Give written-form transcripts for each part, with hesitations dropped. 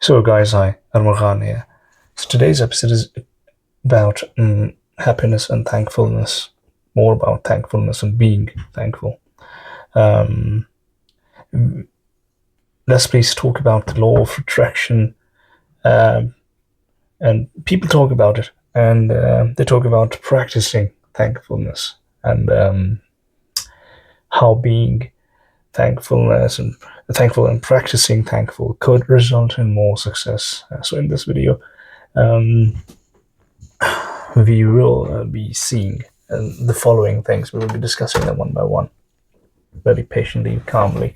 So, guys, hi, Armaghan here. So, today's episode is about happiness and thankfulness, more about thankfulness and being thankful. Um, let's please talk about the law of attraction. Um, and people talk about it, and they talk about practicing thankfulness and how being thankfulness and thankful and practicing thankful could result in more success. So, in this video, um, we will be seeing the following things. We will be discussing them one by one, very patiently, calmly.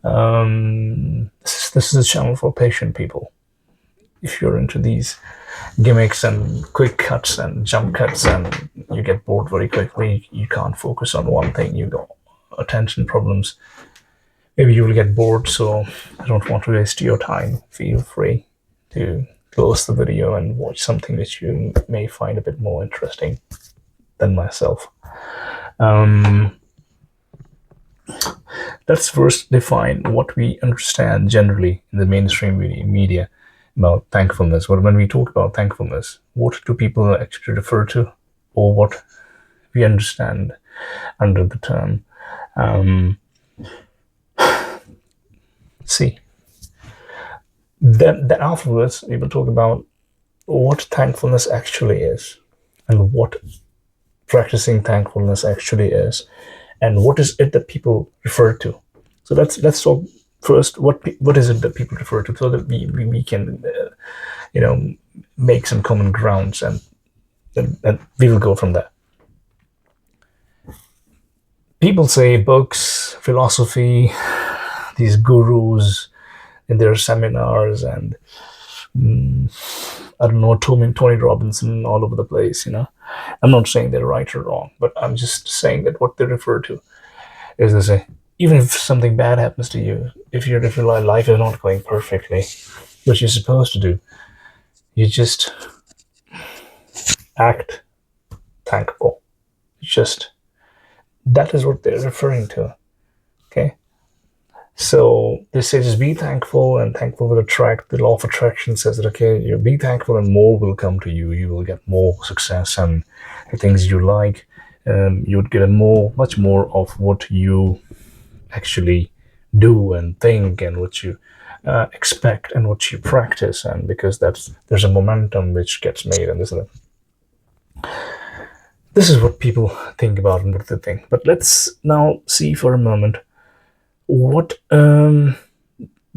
This is a channel for patient people. If you're into these gimmicks and quick cuts and jump cuts and you get bored very quickly, you can't focus on one thing, you got attention problems, maybe you will get bored. So I don't want to waste your time. Feel free to close the video and watch something that you may find a bit more interesting than myself. Let's first define what we understand generally in the mainstream media about thankfulness. When we talk about thankfulness, what do people actually refer to, or what we understand under the term? See, then afterwards we will talk about what thankfulness actually is, and what practicing thankfulness actually is, and what is it that people refer to. So let's talk first what is it that people refer to, so that we can make some common grounds, and we will go from there. People say books, philosophy, these gurus in their seminars, and I don't know, Tony Robinson all over the place. I'm not saying they're right or wrong, but I'm just saying that what they refer to is they say, even if something bad happens to you, if your life is not going perfectly, what you're supposed to do, you just act thankful. That is what they're referring to. Okay. So they say just be thankful, and thankful will attract. The law of attraction says that, okay, you be thankful and more will come to you. You will get more success and the things you like. You would get much more of what you actually do and think, and what you expect, and what you practice. And because there's a momentum which gets made, and this is what people think about and what they think. But let's now see for a moment what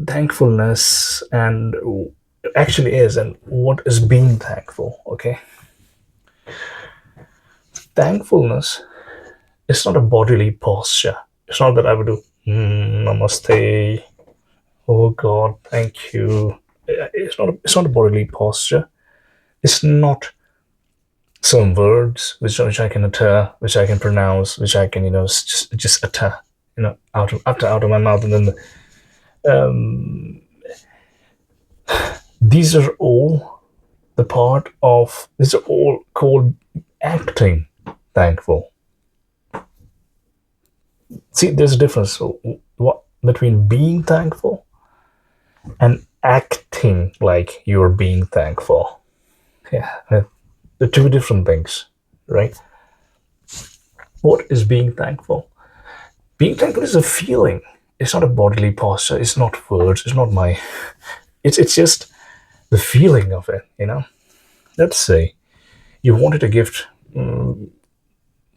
thankfulness and actually is, and what is being thankful. Okay, thankfulness is not a bodily posture. It's not that I would do namaste, oh God, thank you. It's not a bodily posture. It's not some words which I can utter, which I can pronounce, which I can just utter out of my mouth, and then these are all these are all called acting thankful. See, there's a difference. So what between being thankful and acting like you're being thankful? Yeah, they're two different things, right? What is being thankful? Being thankful is a feeling. It's not a bodily posture. It's not words. It's not my. It's just the feeling of it. Let's say you wanted a gift on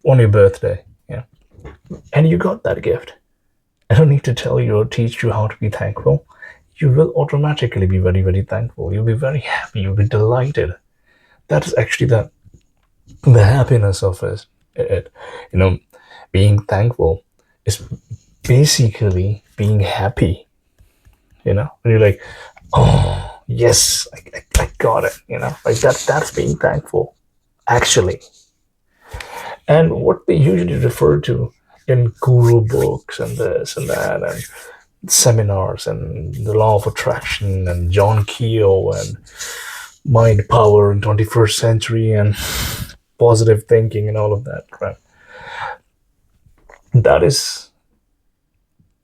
your birthday, yeah, and you got that gift. I don't need to tell you or teach you how to be thankful. You will automatically be very, very thankful. You'll be very happy. You'll be delighted. That is actually the happiness of it. Being thankful is basically being happy. When you're like, oh yes, I got it. Like that's being thankful, actually. And what they usually refer to in guru books and this and that and seminars and the law of attraction and John Keogh and mind power in 21st century and positive thinking and all of that crap, that is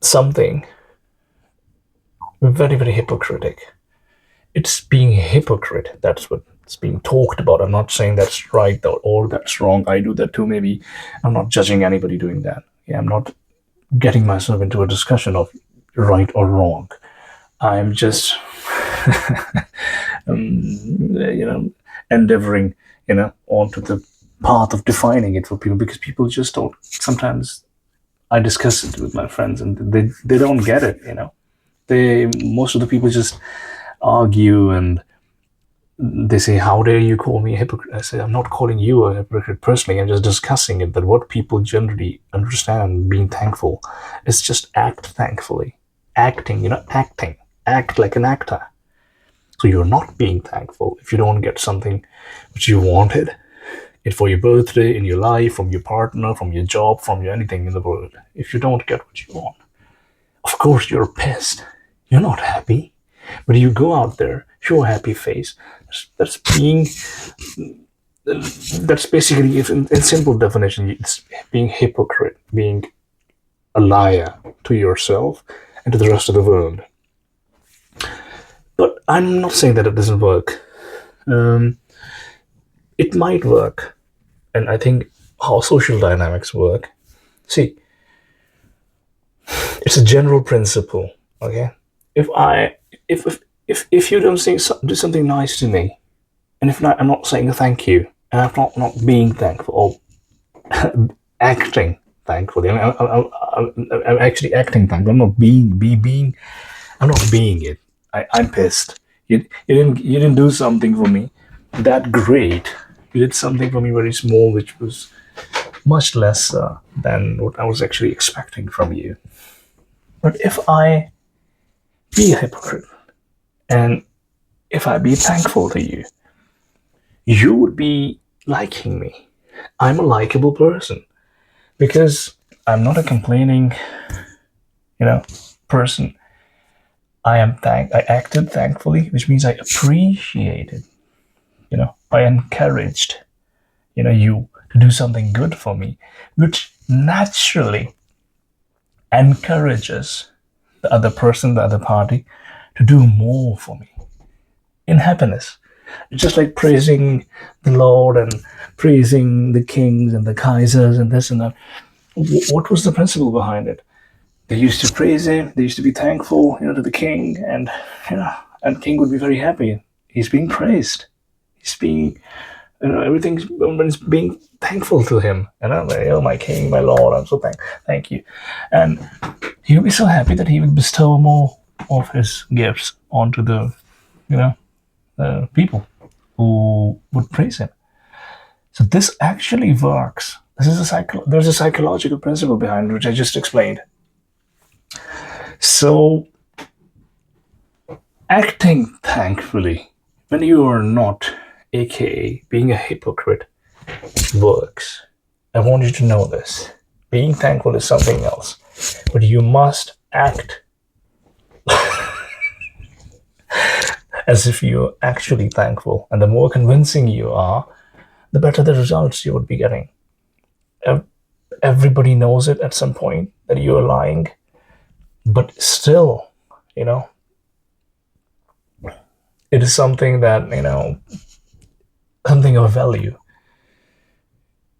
something very, very hypocritical. It's being a hypocrite. That's what's being talked about. I'm not saying that's right or that's wrong. I do that too. Maybe I'm not judging anybody doing that. Yeah, I'm not getting myself into a discussion of right or wrong. I'm just, you know, endeavoring, onto the path of defining it for people because people just don't. Sometimes I discuss it with my friends and they don't get it. Most of the people just argue and they say, "How dare you call me a hypocrite?" I say, "I'm not calling you a hypocrite personally. I'm just discussing it. That what people generally understand being thankful is just act thankfully, acting. Acting, act like an actor. So you're not being thankful if you don't get something which you wanted, it for your birthday, in your life, from your partner, from your job, from your anything in the world. If you don't get what you want, of course you're pissed. You're not happy, but you go out there, show a happy face. That's being. That's basically, if in simple definition, it's being hypocrite, being a liar to yourself and to the rest of the world. But I'm not saying that it doesn't work. Um, it might work, and I think how social dynamics work. See, it's a general principle. Okay, if I if you don't do something nice to me, and if not, I'm not saying thank you, and I'm not being thankful or acting thankfully. I'm actually acting thankful. I'm not being. I'm not being it. I'm pissed. You didn't do something for me that great. You did something for me very small, which was much less than what I was actually expecting from you. But if I be a hypocrite and if I be thankful to you, you would be liking me. I'm a likable person because I'm not a complaining, person. I acted thankfully, which means I appreciated, I encouraged, you to do something good for me, which naturally encourages the other person, the other party, to do more for me in happiness. Just like praising the Lord and praising the kings and the Kaisers and this and that. What was the principle behind it? They used to praise him. They used to be thankful, to the king, and and king would be very happy. He's being praised. He's being, everything's being thankful to him. And I'm like, oh, my king, my lord, I'm so thank you. And he would be so happy that he would bestow more of his gifts onto the, people who would praise him. So this actually works. There's a psychological principle behind it, which I just explained. So acting thankfully when you are not, aka being a hypocrite, works. I want you to know this. Being thankful is something else, but you must act as if you're actually thankful. And the more convincing you are, the better the results you would be getting. Everybody knows it at some point that you're lying, but still, it is something that, something of value.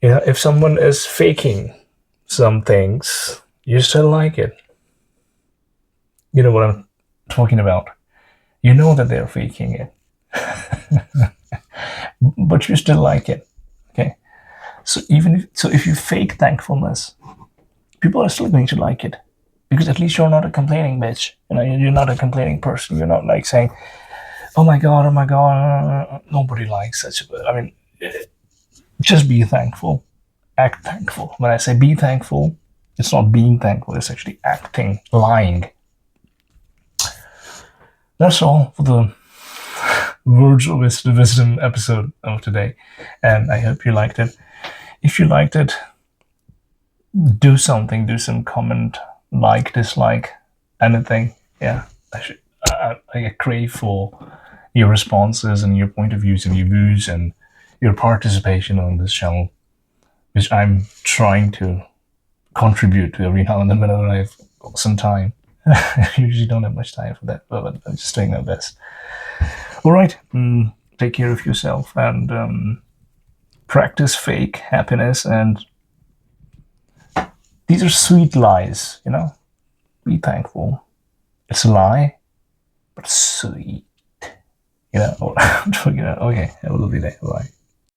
If someone is faking some things, you still like it. You know what I'm talking about. You know that they're faking it, but you still like it. Okay. So if you fake thankfulness, people are still going to like it because at least you're not a complaining bitch. You're not a complaining person. You're not like saying, oh my god, oh my god. Nobody likes such a. I mean, just be thankful, act thankful. When I say be thankful, it's not being thankful. It's actually acting, lying. That's all for the words of wisdom episode of today, and I hope you liked it. If you liked it, do something, do some comment, like, dislike, anything. Yeah, I crave for your responses and your point of views and your views and your participation on this channel, which I'm trying to contribute to every now and then whenever I have some time. I usually don't have much time for that, but I'm just doing my best. All right. Take care of yourself and practice fake happiness. And these are sweet lies, Be thankful. It's a lie, but sweet. Okay, have a lovely day. Bye.